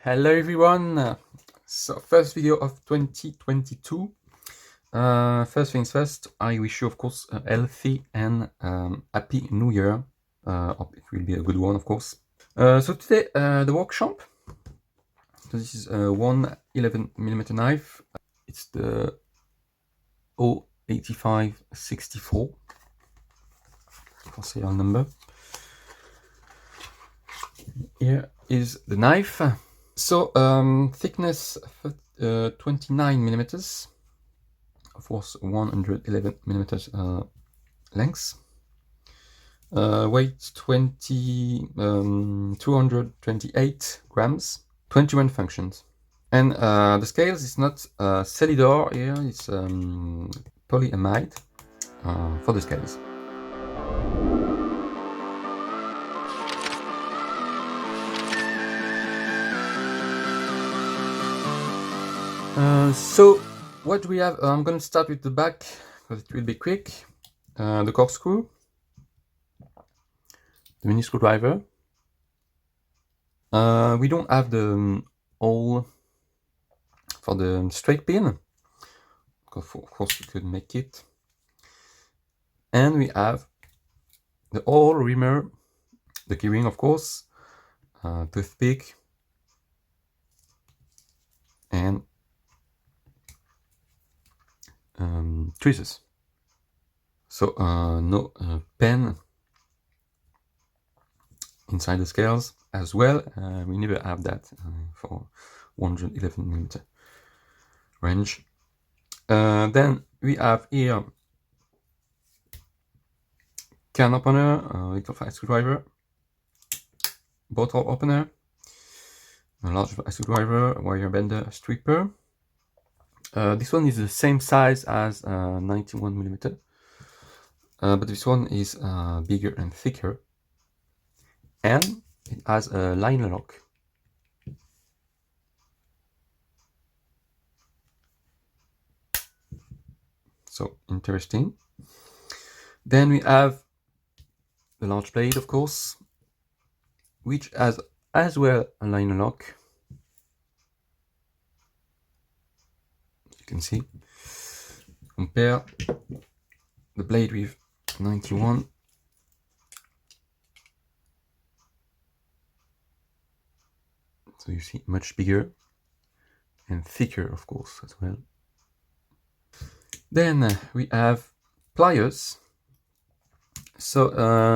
Hello everyone! So first video of 2022. First things first, I wish you of course a healthy and happy new year. Hope it will be a good one of course. So today the workshop. So this is a 111mm knife. It's the 08564 for serial number. Here is the knife. So thickness 29mm, of course 111mm length. Weight 228 grams, 21 functions. And the scales is not Celidor here, it's polyamide for the scales. So what do we have? I'm going to start with the back because it will be quick. The corkscrew, the mini screwdriver. We don't have the hole for the straight pin, of course we could make it. And we have the hole reamer, the keyring of course, toothpick, and tweezers. So no pen inside the scales as well. We never have that for 111mm range. Then we have here can opener, Victorinox screwdriver, bottle opener, a large screwdriver, wire bender, stripper. This one is the same size as 91mm, but this one is bigger and thicker, and it has a liner lock. So interesting. Then we have the large blade, of course, which has as well a liner lock. You can see. Compare the blade with 91. So you see much bigger and thicker, of course, as well. Then we have pliers. So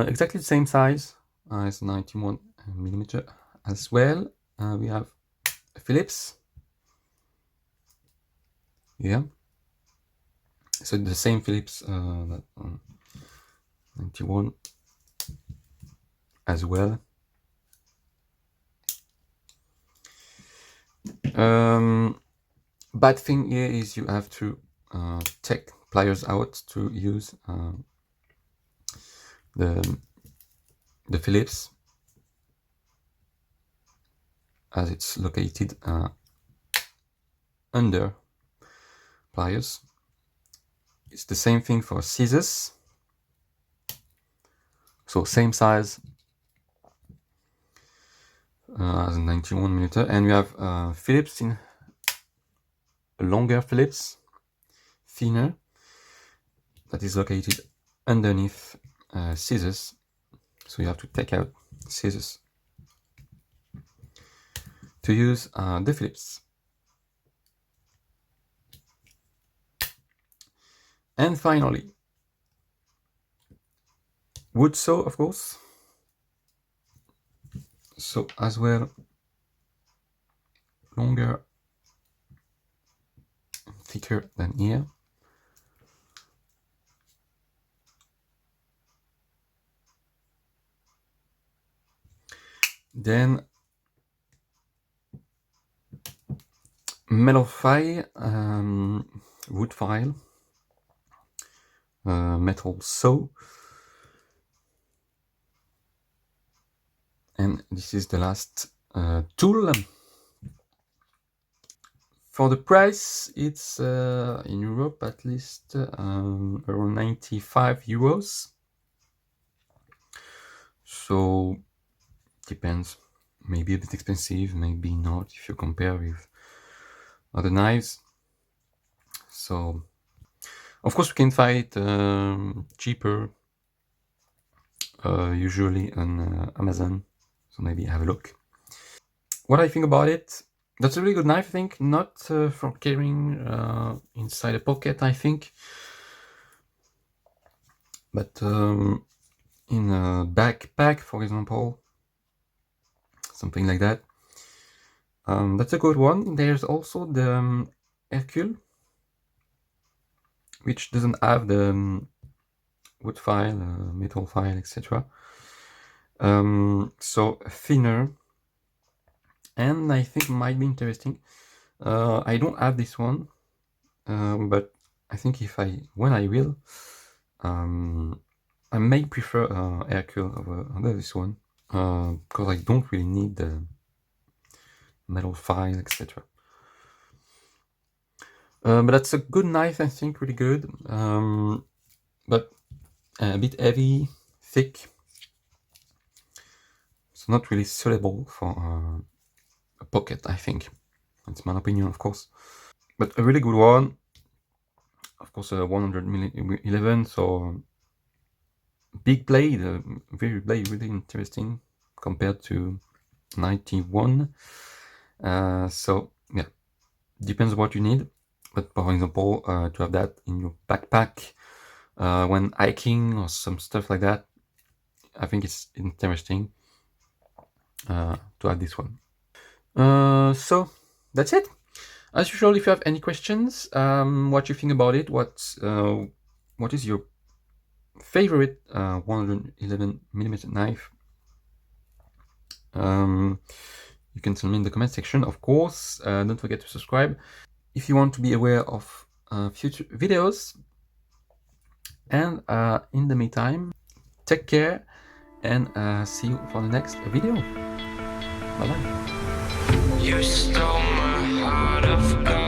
exactly the same size as 91mm as well. We have Phillips. Yeah. So the same Phillips that 91 as well. Bad thing here is you have to take pliers out to use the Phillips, as it's located under pliers. It's the same thing for scissors. So same size as 91mm, and we have Phillips in a longer Phillips, thinner, that is located underneath scissors. So you have to take out scissors to use the Phillips. And finally, wood saw, of course. So as well, longer, thicker than here. Then metal file, wood file, metal saw, and this is the last tool. For the price, it's in Europe at least around 95 euros. So depends maybe a bit expensive, maybe not if you compare with other knives. So of course we can find cheaper, usually on Amazon, so maybe have a look. What I think about it, that's a really good knife, I think, not for carrying inside a pocket, I think, but in a backpack, for example, something like that. That's a good one. There's also the Hercule, which doesn't have the wood file, metal file, etc. So thinner, and I think might be interesting. I don't have this one, but I think when I will, I may prefer Hercule over this one, because I don't really need the metal file, etc. But that's a good knife, I think, really good, but a bit heavy, thick, so not really suitable for a pocket, I think. That's my opinion, of course. But a really good one, of course, 111, so big blade, very blade, really interesting compared to 91. So yeah, depends what you need. But for example, to have that in your backpack when hiking or some stuff like that, I think it's interesting to have this one. So that's it. As usual, if you have any questions, what you think about it, what is your favorite 111mm knife? You can tell me in the comment section, of course. Don't forget to subscribe if you want to be aware of future videos. And in the meantime, take care and see you for the next video. Bye bye. You stole my heart of gold.